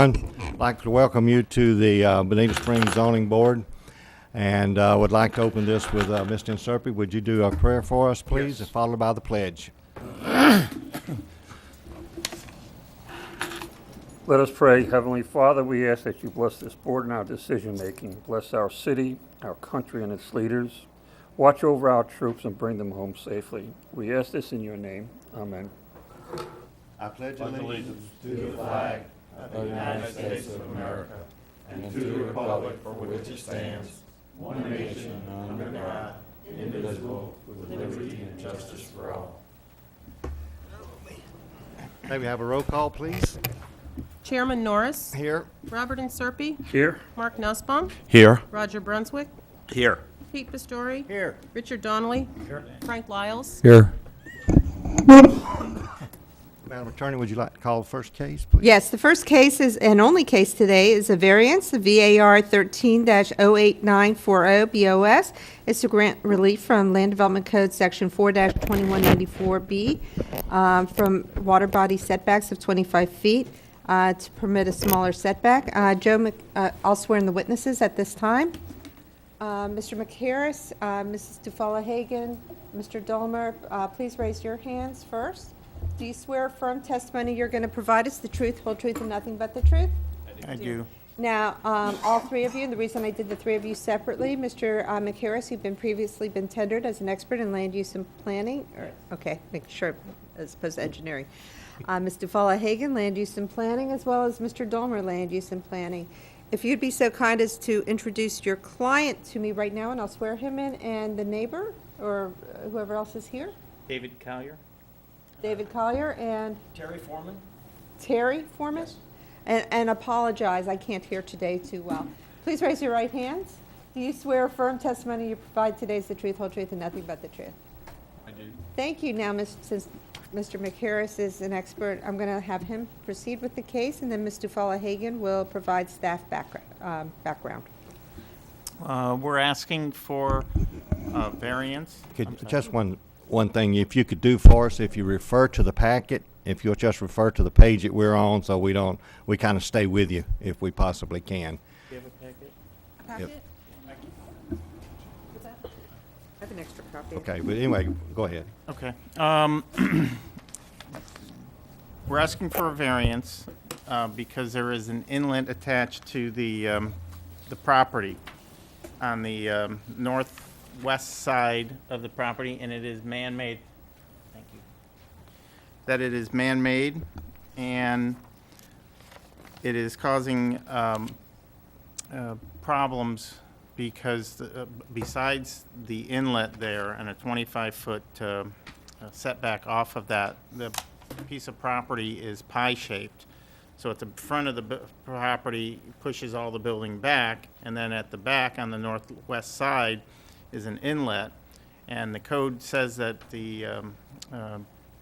everyone. I'd like to welcome you to the Bonita Springs Zoning Board, and would like to open this with Mr. Inserpi. Would you do a prayer for us, please, and followed by the pledge? Let us pray. Heavenly Father, we ask that you bless this board and our decision-making. Bless our city, our country, and its leaders. Watch over our troops and bring them home safely. We ask this in your name. Amen. I pledge allegiance to the flag of the United States of America and to the republic for which it stands, one nation under God, indivisible, with liberty and justice for all. May we have a roll call, please? Chairman Norris. Here. Robert Inserpi. Here. Mark Nussbaum. Here. Roger Brunswick. Here. Pete Pastori. Here. Richard Donnelly. Frank Lyles. Here. Madam Attorney, would you like to call the first case, please? Yes, the first case is, and only case today, is a variance, the VAR 13-08940 BOS. It's to grant relief from Land Development Code Section 4-2194B from water body setbacks of 25 feet to permit a smaller setback. I'll swear in the witnesses at this time. Mr. McHarris, Mrs. Dufala-Hagan, Mr. Dolmer, please raise your hands first. Do you swear affirm testimony you're going to provide us the truth, whole truth, and nothing but the truth? I do. Now, all three of you, and the reason I did the three of you separately, Mr. McHarris, you've previously been tendered as an expert in land use and planning. Okay, make sure, as opposed to engineering. Ms. Dufala-Hagan, land use and planning, as well as Mr. Dolmer, land use and planning. If you'd be so kind as to introduce your client to me right now, and I'll swear him in, and the neighbor, or whoever else is here. David Collier. David Collier and Terry Foreman. Terry Foreman? And apologize, I can't hear today too well. Please raise your right hands. Do you swear affirm testimony you provide today is the truth, whole truth, and nothing but the truth? I do. Thank you. Now, since Mr. McHarris is an expert, I'm going to have him proceed with the case, and then Ms. Dufala-Hagan will provide staff background. We're asking for variance. Just one thing, if you could do for us, if you refer to the packet, if you'll just refer to the page that we're on, so we kind of stay with you if we possibly can. Do you have a packet? Packet? What's that? I have an extra copy. Okay, but anyway, go ahead. Okay. We're asking for a variance because there is an inlet attached to the property on the northwest side of the property, and it is man-made. Thank you. That it is man-made, and it is causing problems because besides the inlet there and a 25-foot setback off of that, the piece of property is pie-shaped. So at the front of the property pushes all the building back, and then at the back on the northwest side is an inlet. And the code says that the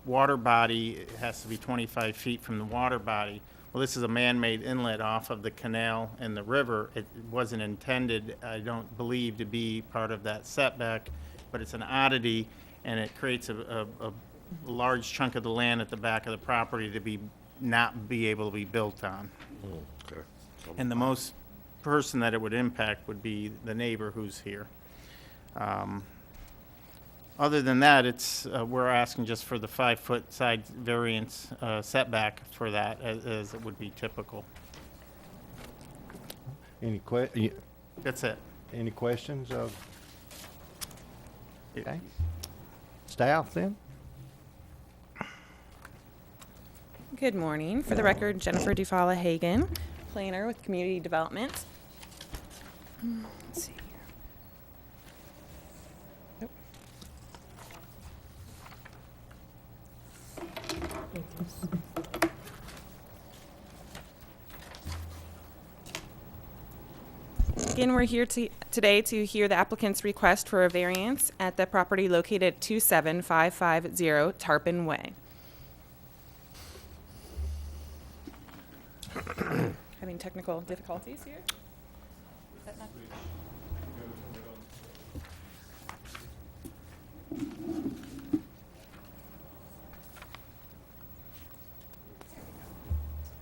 water body has to be 25 feet from the water body. Well, this is a man-made inlet off of the canal and the river. It wasn't intended, I don't believe, to be part of that setback, but it's an oddity, and it creates a large chunk of the land at the back of the property to not be able to be built on. Okay. And the most person that it would impact would be the neighbor who's here. Other than that, we're asking just for the 5-foot side variance setback for that, as it would be typical. That's it. Any questions of? Okay. Staff then? Good morning. For the record, Jennifer Dufala-Hagan, planner with Community Development. Let's see here. Nope. Again, we're here today to hear the applicant's request for a variance at the property located at 27550 Tarpon Way. Having technical difficulties here? Is that not-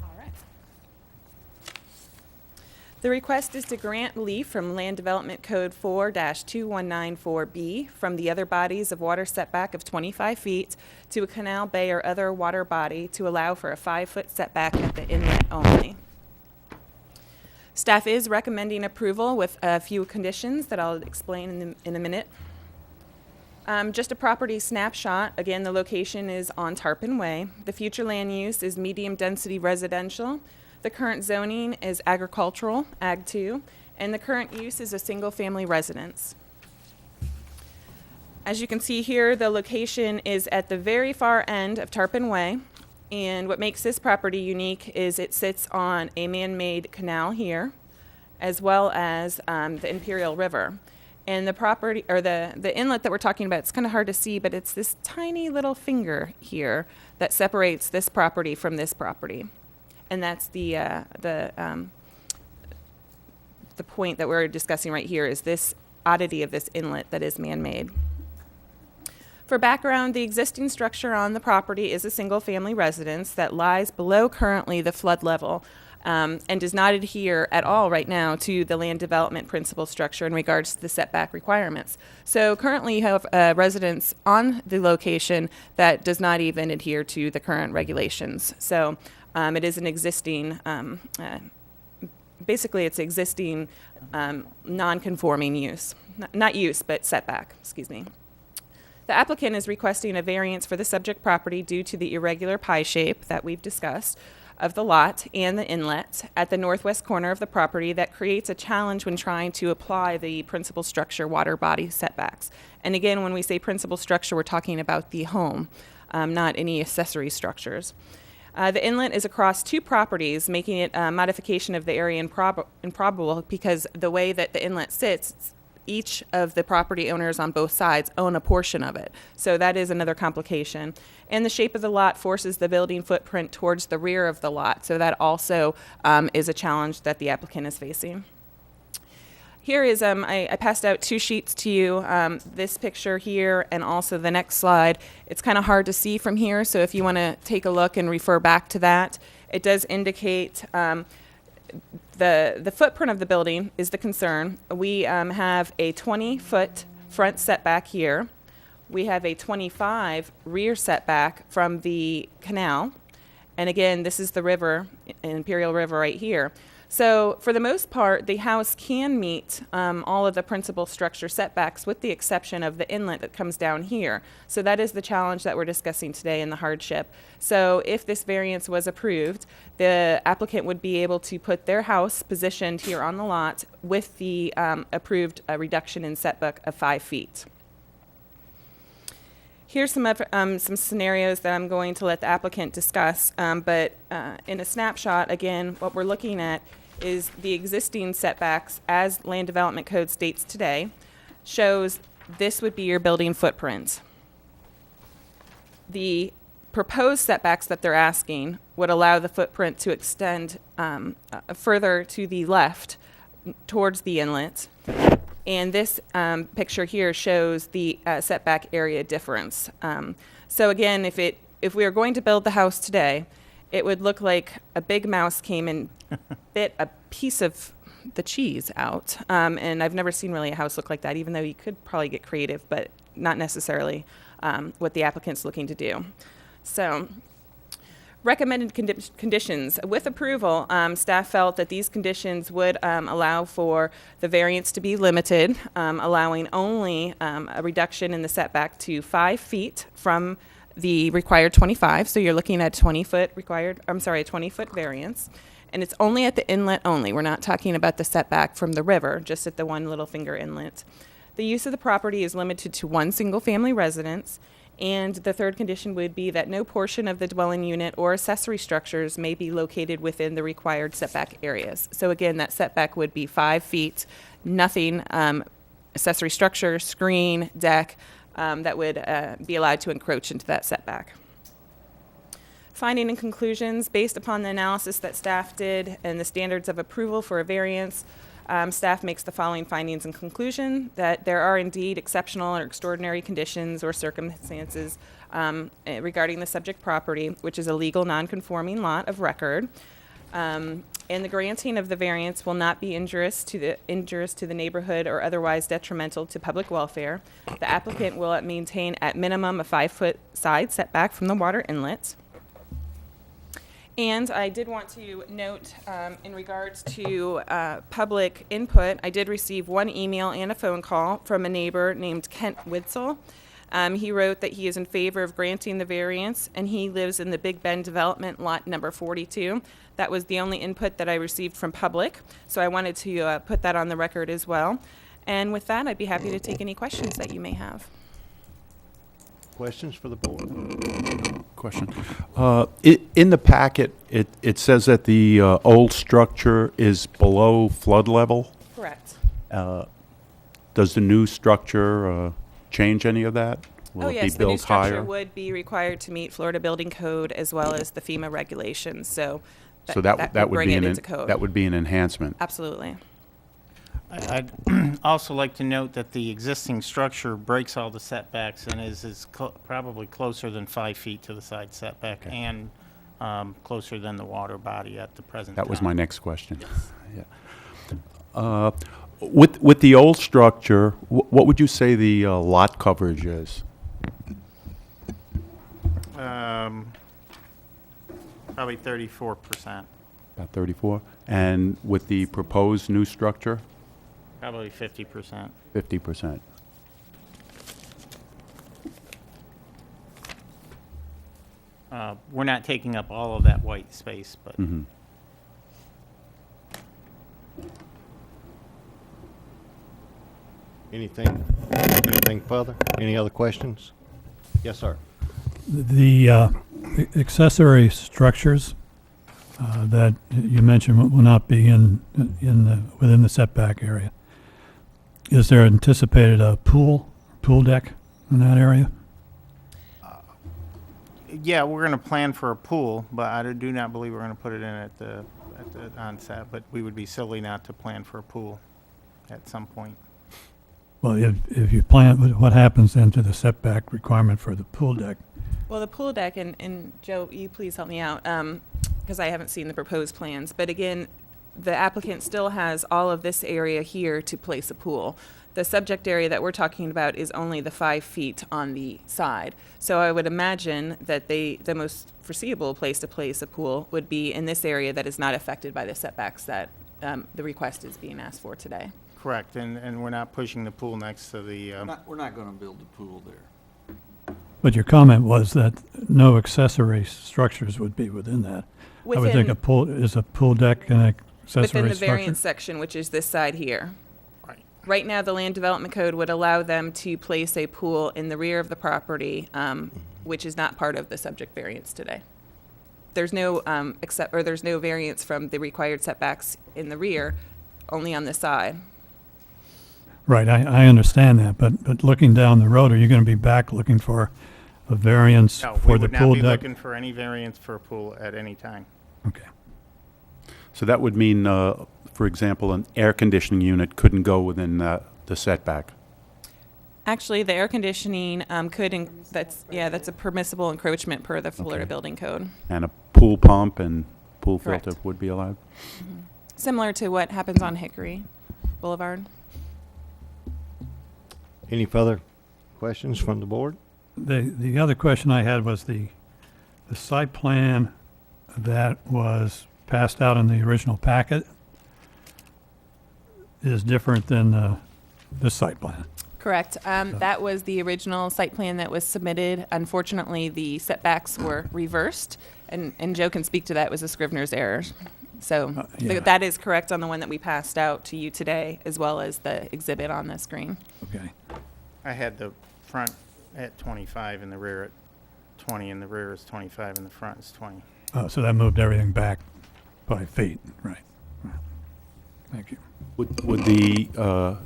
All right. The request is to grant relief from Land Development Code 4-2194B from the other bodies of water setback of 25 feet to a canal, bay, or other water body to allow for a 5-foot setback at the inlet only. Staff is recommending approval with a few conditions that I'll explain in a minute. Just a property snapshot. Again, the location is on Tarpon Way. The future land use is medium-density residential. The current zoning is agricultural, Ag 2, and the current use is a single-family residence. As you can see here, the location is at the very far end of Tarpon Way, and what makes this property unique is it sits on a man-made canal here, as well as the Imperial River. And the property, or the inlet that we're talking about, it's kind of hard to see, but it's this tiny little finger here that separates this property from this property. And that's the point that we're discussing right here, is this oddity of this inlet that is man-made. For background, the existing structure on the property is a single-family residence that lies below currently the flood level and does not adhere at all right now to the land development principal structure in regards to the setback requirements. So currently you have a residence on the location that does not even adhere to the current regulations. So it is an existing, basically it's existing non-conforming use, not use, but setback, excuse me. The applicant is requesting a variance for the subject property due to the irregular pie shape that we've discussed of the lot and the inlet at the northwest corner of the property that creates a challenge when trying to apply the principal structure water body setbacks. And again, when we say principal structure, we're talking about the home, not any accessory structures. The inlet is across 2 properties, making it a modification of the area improbable because the way that the inlet sits, each of the property owners on both sides own a portion of it. So that is another complication. And the shape of the lot forces the building footprint towards the rear of the lot. So that also is a challenge that the applicant is facing. Here is, I passed out 2 sheets to you, this picture here and also the next slide. It's kind of hard to see from here, so if you want to take a look and refer back to that, it does indicate the footprint of the building is the concern. We have a 20-foot front setback here. We have a 25 rear setback from the canal. And again, this is the river, Imperial River right here. So for the most part, the house can meet all of the principal structure setbacks with the exception of the inlet that comes down here. So that is the challenge that we're discussing today in the hardship. So if this variance was approved, the applicant would be able to put their house positioned here on the lot with the approved reduction in setback of 5 feet. Here's some scenarios that I'm going to let the applicant discuss, but in a snapshot, again, what we're looking at is the existing setbacks as Land Development Code states today, shows this would be your building footprint. The proposed setbacks that they're asking would allow the footprint to extend further to the left towards the inlet. And this picture here shows the setback area difference. So again, if we are going to build the house today, it would look like a big mouse came and bit a piece of the cheese out. And I've never seen really a house look like that, even though you could probably get creative, but not necessarily what the applicant's looking to do. So recommended conditions. With approval, staff felt that these conditions would allow for the variance to be limited, allowing only a reduction in the setback to 5 feet from the required 25. So you're looking at a 20-foot variance. And it's only at the inlet only. We're not talking about the setback from the river, just at the one little finger inlet. The use of the property is limited to 1 single-family residence. And the third condition would be that no portion of the dwelling unit or accessory structures may be located within the required setback areas. So again, that setback would be 5 feet, nothing, accessory structure, screen, deck, that would be allowed to encroach into that setback. Finding and conclusions, based upon the analysis that staff did and the standards of approval for a variance, staff makes the following findings and conclusion: that there are indeed exceptional or extraordinary conditions or circumstances regarding the subject property, which is a legal non-conforming lot of record. And the granting of the variance will not be injurious to the neighborhood or otherwise detrimental to public welfare. The applicant will maintain at minimum a 5-foot side setback from the water inlet. And I did want to note, in regards to public input, I did receive one email and a phone call from a neighbor named Kent Witzel. He wrote that he is in favor of granting the variance, and he lives in the Big Bend Development, lot number 42. That was the only input that I received from public, so I wanted to put that on the record as well. And with that, I'd be happy to take any questions that you may have. Questions for the board? Question. In the packet, it says that the old structure is below flood level. Correct. Does the new structure change any of that? Will Oh, it yes, be the new built structure higher? would be required to meet Florida Building Code as well as the FEMA regulations, so So that would bring be it an into code. that would be an enhancement. Absolutely. I'd also like to note that the existing structure breaks all the setbacks and is probably closer than 5 feet to the side setback and closer than the water body at the present time. That was my next question. Yeah. With the old structure, what would you say the lot coverage is? Probably 34%, About 34? And with the proposed new structure, probably 50%. 50%. We're not taking up all of that white space, but Mhm. Anything further? Any other questions? Yes, sir. The accessory structures that you mentioned will not be within the setback area. Is there anticipated a pool deck in that area? yeah, we're going to plan for a pool, but I do not believe we're going to put it in at the onset, but we would be silly not to plan for a pool at some point. Well, if you plan, what happens then to the setback requirement for the pool deck? Well, the pool deck, and Joe, you please help me out, because I haven't seen the proposed plans. But again, the applicant still has all of this area here to place a pool. The subject area that we're talking about is only the 5 feet on the side. So I would imagine that the most foreseeable place to place a pool would be in this area that is not affected by the setbacks that the request is being asked for today. Correct, and we're not pushing the pool next to the, We're not gonna build a pool there. But your comment was that no accessory structures would be within that. I would think is a pool deck an accessory Within the structure? variance section, which is this side here. right. Right now, the Land Development Code would allow them to place a pool in the rear of the property, which is not part of the subject variance today. There's no there's no variance from the required setbacks in the rear, only on the side. Right, I understand that, but looking down the road, are you going to be back looking for a variance No, we for the would not pool be deck? looking for any variance for a pool at any time. Okay. So that would mean, for example, an air conditioning unit couldn't go within the setback. Actually, the air conditioning that's a permissible encroachment per the Florida Okay. Building Code. And a pool pump and pool Correct. filter would be allowed? Similar to what happens on Hickory Boulevard. Any further questions from the board? The other question I had was the site plan that was passed out in the original packet is different than this site plan. Correct. That was the original site plan that was submitted. Unfortunately, the setbacks were reversed, and Joe can speak to that. It was a Scrivener's error. So yeah. that is correct on the one that we passed out to you today, as well as the exhibit on the screen. Okay. I had the front at 25 and the rear at 20, and the rear is 25 and the front is 20. So that moved everything back 5 feet, right. Thank you. Would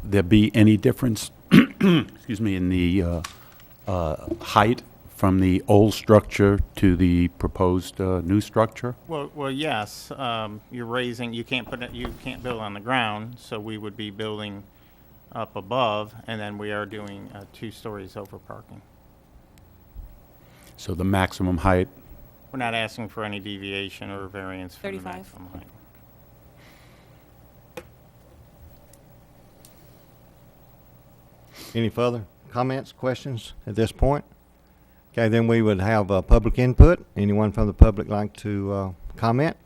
there be any difference, excuse me, in the height from the old structure to the proposed new structure? Well, yes. You're raising. You can't build on the ground, so we would be building up above, and then we are doing 2 stories over parking. So the maximum height We're not asking for any deviation or variance from the 35. maximum height. Any further comments, questions at this point? Okay, then we would have public input. Anyone from the public like to comment?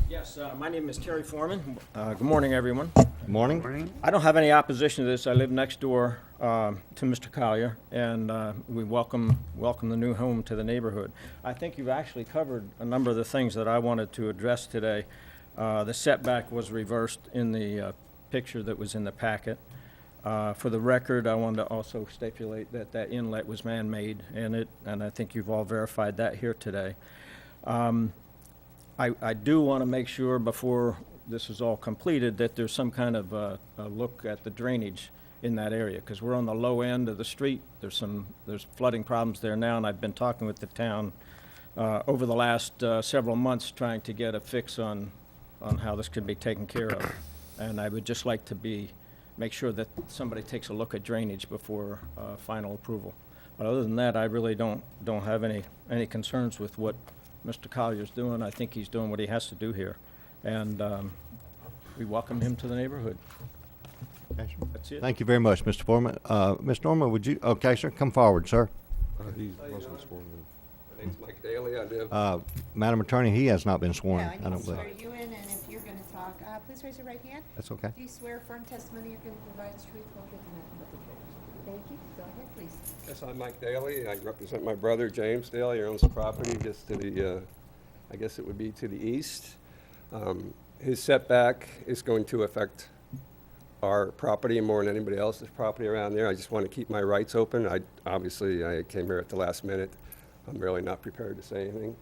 Yes, my name is Terry Foreman. Good morning, everyone. Good morning. I don't have any opposition to this. I live next door to Mr. Collier, and we welcome the new home to the neighborhood. I think you've actually covered a number of the things that I wanted to address today. The setback was reversed in the picture that was in the packet. For the record, I wanted to also stipulate that that inlet was man-made, and I think you've all verified that here today. I do want to make sure before this is all completed that there's some kind of a look at the drainage in that area, because we're on the low end of the street. There's flooding problems there now, and I've been talking with the town over the last several months trying to get a fix on how this can be taken care of. And I would just like to make sure that somebody takes a look at drainage before final approval. But other than that, I really don't have any concerns with what Mr. Collier's doing. I think he's doing what he has to do here. And we welcome him to the neighborhood. Okay, sir. That's it. Thank you very much, Mr. Foreman. Ms. Norman, would you, okay, sir, come forward, sir. He wasn't sworn in. My name's Mike Daly. I live. Madam Attorney, he has not been sworn. No, I I need don't to swear believe. you in, and if you're going to talk, please raise your right hand. That's okay. Do you swear firm testimony you're going to provide is truthful, truth, and nothing but the truth? Thank you. Go ahead, please. Yes, I'm Mike Daly. I represent my brother, James Daly, who owns the property just to the, I guess it would be to the east. His setback is going to affect our property more than anybody else's property around there. I just want to keep my rights open. Obviously, I came here at the last minute. I'm really not prepared to say anything.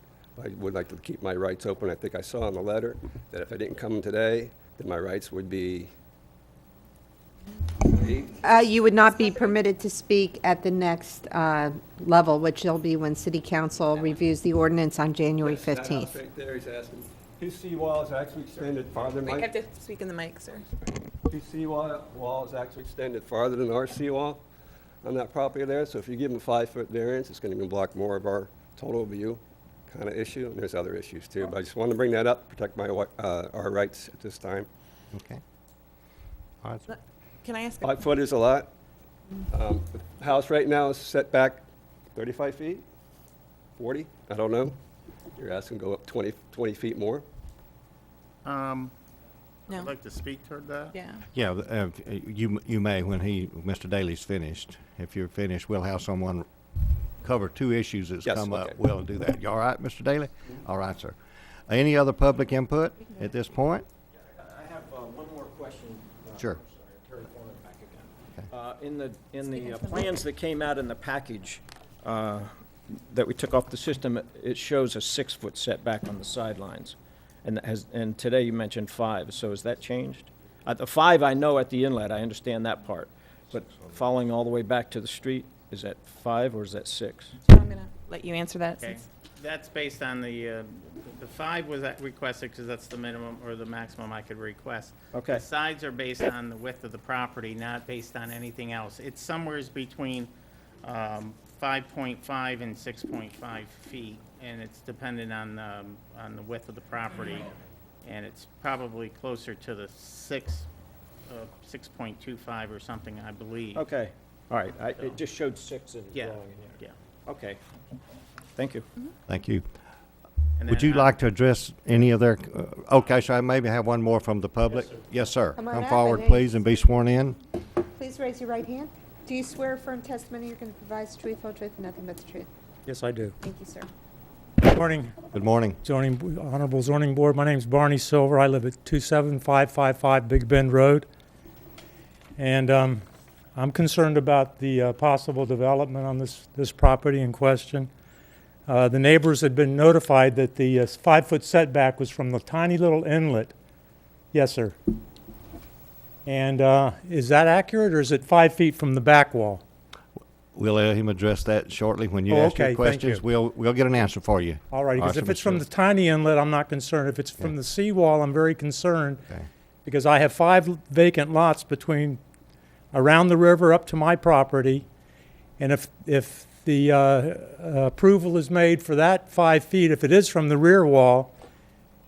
I would like to keep my rights open. I think I saw in the letter that if I didn't come today, then my rights would be waived. You would not be permitted to speak at the next level, which will be when City Council reviews the ordinance on January Yes, that house 15th. right there, he's asking. His seawall is actually extended farther than You mine. have to speak in the mic, sir. His seawall is actually extended farther than our seawall on that property there. So if you give him a 5-foot variance, it's going to block more of our total view kind of issue. And there's other issues too. But I just wanted to bring that up, protect our rights at this time. Okay. All right, sir. Can I ask? 5 foot is a lot. The house right now is set back 35 feet, 40, I don't know. You're asking to go up 20 feet more. No. I'd like to speak toward that. Yeah. Yeah, you may when Mr. Daly's finished. If you're finished, we'll have someone cover two issues that's Yes, come up. okay. We'll do that. You all right, Mr. Daly? All right, sir. Any other public input at this point? I have one more question. Sure. I'm sorry, Terry Foreman back again. In the plans that came out in the package that we took off the system, it shows a 6-foot setback on the sidelines. And today you mentioned 5, so has that changed? The 5 I know at the inlet, I understand that part. But following all the way back to the street, is that 5 or is that 6? So I'm going to let you answer that. Okay, since- that's based on the 5 was requested because that's the minimum or the maximum I could request. Okay. The sides are based on the width of the property, not based on anything else. It's somewheres between 5.5 and 6.5 feet, and it's dependent on the width of the property. And it's probably closer to the 6.25 or something, I believe. Okay, all right. It just showed 6 in the Yeah, drawing in here. yeah. Okay, thank you. Thank you. And Would then, you like to address any of their, okay, so I maybe have one more from the public? Yes, sir. Come on Come up, forward, and please, and be sworn in. Please raise your right hand. Do you swear firm testimony you're going to provide is truthful, truth, and nothing but the truth? Yes, I do. Thank you, sir. Good morning, Good morning. Honorable Zoning Board. My name's Barney Silver. I live at 27555 Big Bend Road. And I'm concerned about the possible development on this property in question. The neighbors had been notified that the 5-foot setback was from the tiny little inlet. Yes, sir. And is that accurate, or is it 5 feet from the back wall? We'll let him address that shortly when you Oh, ask your okay, thank questions. you. We'll get an answer for you. All right, because All if right, it's so from Mr. the tiny inlet, I'm not concerned. If it's from the seawall, I'm very concerned, Okay. because I have 5 vacant lots around the river up to my property, and if the approval is made for that 5 feet, if it is from the rear wall,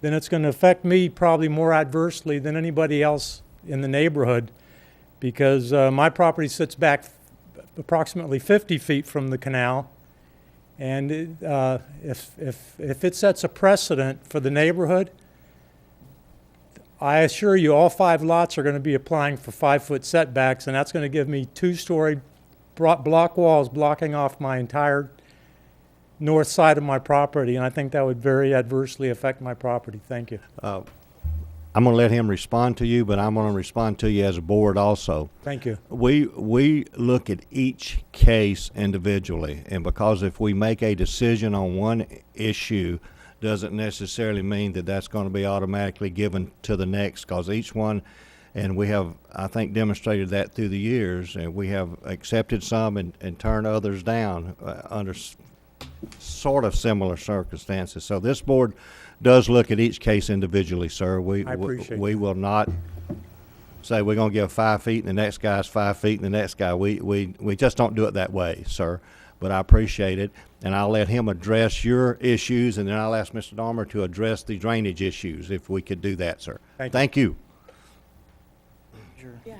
then it's going to affect me probably more adversely than anybody else in the neighborhood, because my property sits back approximately 50 feet from the canal. And if it sets a precedent for the neighborhood, I assure you all 5 lots are going to be applying for 5-foot setbacks, and that's going to give me 2-story block walls blocking off my entire north side of my property, and I think that would very adversely affect my property. Thank you. I'm going to let him respond to you, but I'm going to respond to you as a board also. Thank you. We look at each case individually, and because if we make a decision on one issue, doesn't necessarily mean that that's going to be automatically given to the next, because each one, and we have, I think, demonstrated that through the years, and we have accepted some and turned others down under sort of similar circumstances. So this board does look at each case individually, sir. I appreciate we will not say we're going to give 5 feet and the next guy's 5 feet and the next guy. We just don't do it that way, sir. But I appreciate it, and I'll let him address your issues, and then I'll ask Mr. Darmer to address the drainage issues, if we could do that, sir. Thank you. Yeah.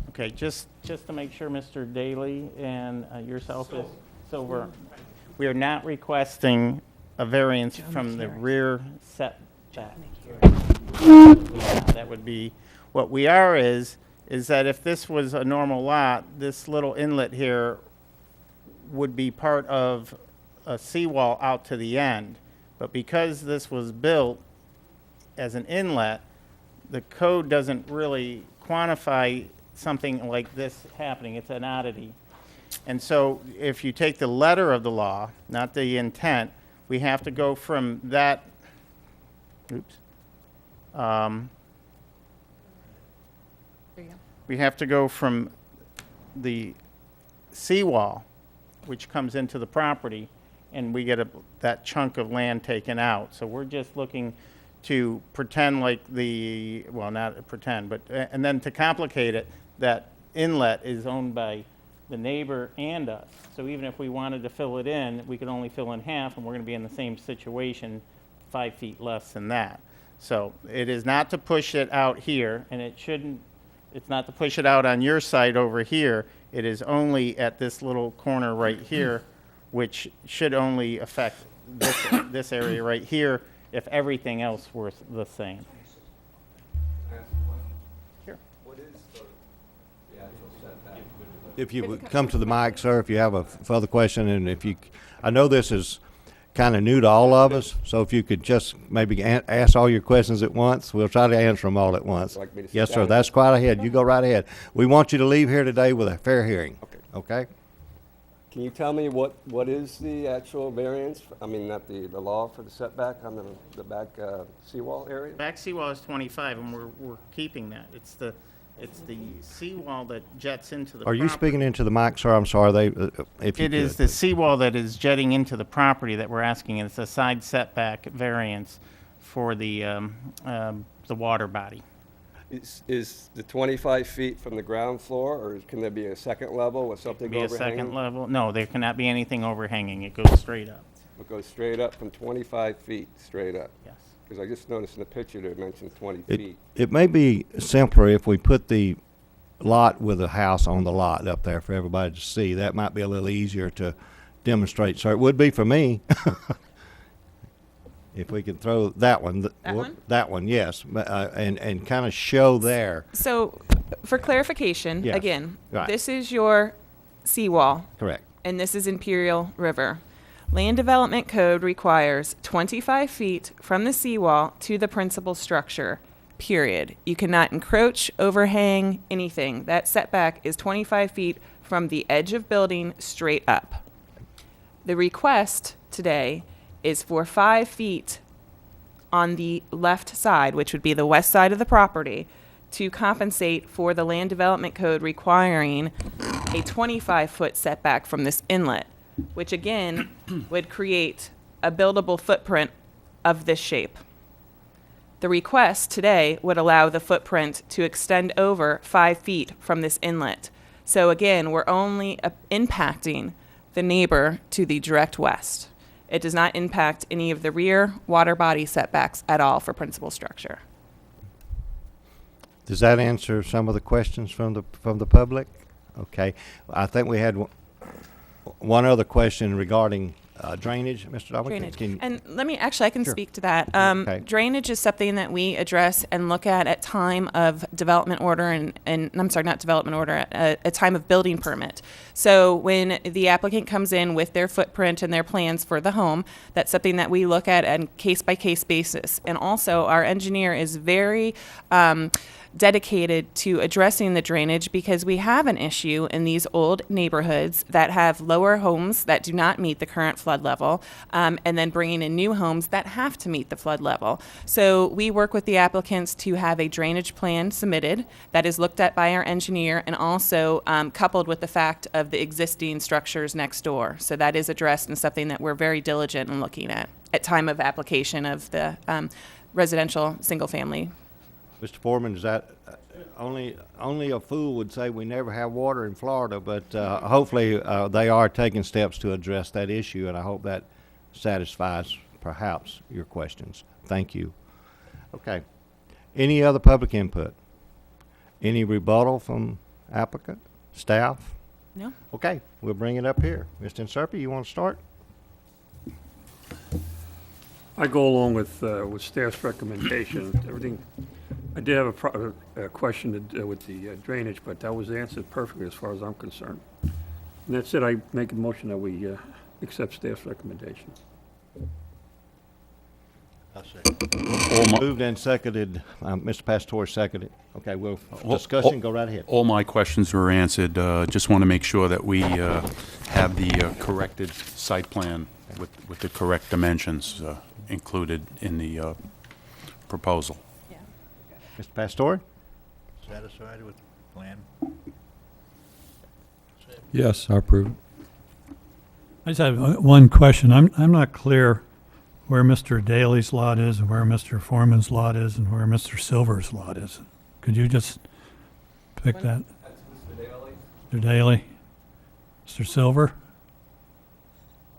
Okay, just to make sure, Mr. Daly and yourself is, so we are not requesting a variance from the rear setback. Yeah, that would be, what we are is that if this was a normal lot, this little inlet here would be part of a seawall out to the end. But because this was built as an inlet, the code doesn't really quantify something like this happening. It's an oddity. And so if you take the letter of the law, not the intent, we have to go from that, we have to go from the seawall, which comes into the property, and we get that chunk of land taken out. So we're just looking to pretend like well, not pretend, but, and then to complicate it, that inlet is owned by the neighbor and us. So even if we wanted to fill it in, we could only fill in half, and we're going to be in the same situation, 5 feet less than that. So it is not to push it out here, and it's not to push it out on your side over here. It is only at this little corner right here, which should only affect this area right here if everything else were the same. Sure. What is the actual setback? If you would come to the mic, sir, if you have a further question, and if you, I know this is kind of new to all of us, so if you could just maybe ask all your questions at once, we'll try to answer them all at once. Like me to sit Yes, sir, down? that's quite ahead. You go right ahead. We want you to leave here today with a fair hearing. Okay. Okay? Can you tell me what is the actual variance? I mean, not the law for the setback on the back seawall area? Back seawall is 25, and we're keeping that. It's the seawall that jets into the Are you property. speaking into the mic, sir? I'm sorry, if you It is could. the seawall that is jetting into the property that we're asking, and it's a side setback variance for the water body. Is the 25 feet from the ground floor, or can there be a second level with something Be a overhanging? second level. No, there cannot be anything overhanging. It goes straight up. It goes straight up from 25 feet, straight up? Yes. Because I just noticed in the picture they mentioned 20 feet. It may be simpler if we put the lot with the house on the lot up there for everybody to see. That might be a little easier to demonstrate, sir. It would be for me. If we could throw that one. That one? That one, yes, and kind of show there. So, for clarification, Yes, again, right. this is your seawall, Correct. and this is Imperial River. Land Development Code requires 25 feet from the seawall to the principal structure, period. You cannot encroach, overhang, anything. That setback is 25 feet from the edge of building straight up. The request today is for 5 feet on the left side, which would be the west side of the property, to compensate for the Land Development Code requiring a 25-foot setback from this inlet, which again would create a buildable footprint of this shape. The request today would allow the footprint to extend over 5 feet from this inlet. So again, we're only impacting the neighbor to the direct west. It does not impact any of the rear water body setbacks at all for principal structure. Does that answer some of the questions from the public? Okay. I think we had one other question regarding drainage, Mr. Dobbin. Drainage. Can- And let me, actually, I can Sure. speak to that. Okay. Drainage is something that we address and look at time of development order and I'm sorry, not development order, a time of building permit. So when the applicant comes in with their footprint and their plans for the home, that's something that we look at on case-by-case basis. And also, our engineer is very dedicated to addressing the drainage because we have an issue in these old neighborhoods that have lower homes that do not meet the current flood level, and then bringing in new homes that have to meet the flood level. So we work with the applicants to have a drainage plan submitted that is looked at by our engineer and also coupled with the fact of the existing structures next door. So that is addressed and something that we're very diligent in looking at time of application of the residential single-family. Mr. Foreman, is that only a fool would say we never have water in Florida, but hopefully they are taking steps to address that issue, and I hope that satisfies perhaps your questions. Thank you. Okay. Any other public input? Any rebuttal from applicant, staff? No? Okay, we'll bring it up here. Mr. Inserpi, you want to start? I go along with staff's recommendation, everything. I did have a question to do with the drainage, but that was answered perfectly as far as I'm concerned. And that's it, I make a motion that we accept staff's recommendation. Moved and seconded, Mr. Pastore seconded. Okay, we'll discussion, go right ahead. All my questions were answered. Just want to make sure that we have the corrected site plan with the correct dimensions included in the proposal. Mr. Pastore? Satisfied with the plan? Yes, I approve. I just have one question. I'm not clear where Mr. Daly's lot is and where Mr. Foreman's lot is and where Mr. Silver's lot is. Could you just pick that? That's Mr. Daly. Mr. Daly? Mr. Silver?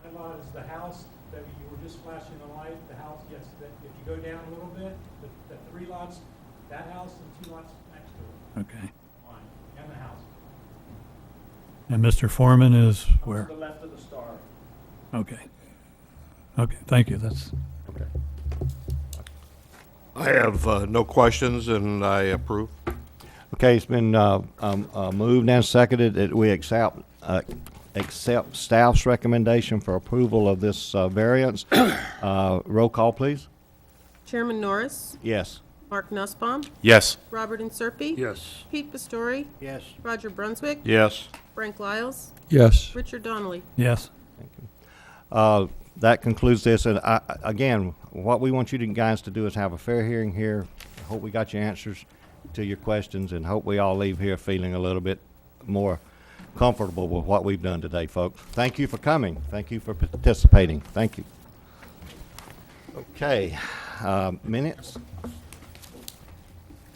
My lot is the house that you were just flashing the light, the house, yes, if you go down a little bit, the three lots, that house and two lots next to it, Okay. mine, and the house. And Mr. Foreman is where? To the left of the star. Okay. Okay, thank you. That's, Okay. I have no questions, and I approve. Okay, it's been moved and seconded that we accept staff's recommendation for approval of this variance. Roll call, please. Chairman Norris, Yes. Mark Nussbaum, Yes. Robert Inserpi, Yes. Pete Pastore, Yes. Roger Brunswick, Yes. Frank Lyles, Yes. Richard Donnelly. yes. That concludes this, and again, what we want you guys to do is have a fair hearing here. I hope we got your answers to your questions, and hope we all leave here feeling a little bit more comfortable with what we've done today, folks. Thank you for coming. Thank you for participating. Thank you. Okay, minutes?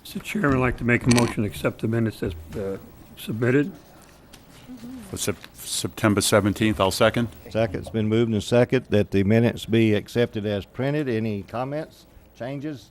Mr. Chairman, I'd like to make a motion to accept the minutes as submitted. For September 17th, I'll second. Second, it's been moved and second that the minutes be accepted as printed. Any comments, changes?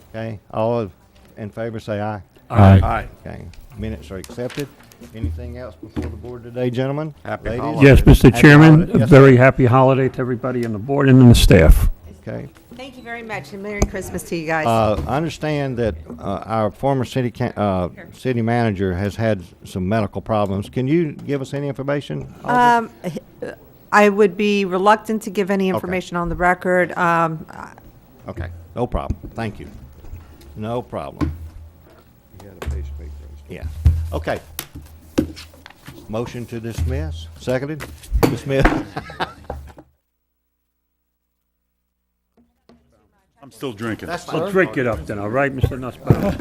Okay, all in favor say aye. Aye. Aye. Okay, minutes are accepted. Anything else before the board today, gentlemen? Happy Ladies? holidays. Yes, Mr. Happy Chairman, holiday- a yes, very happy holiday to everybody on the board and the staff. Okay. Thank you very much, and Merry Christmas to you guys. I understand that our former city manager has had some medical problems. Can you give us any information? I would be reluctant to give any information on the record. Okay, no problem. Thank you. No problem. Yeah. Okay. Motion to dismiss. Seconded? Dismiss. I'm still drinking. That's Well, drink it up then, all right, Mr. Nussbaum?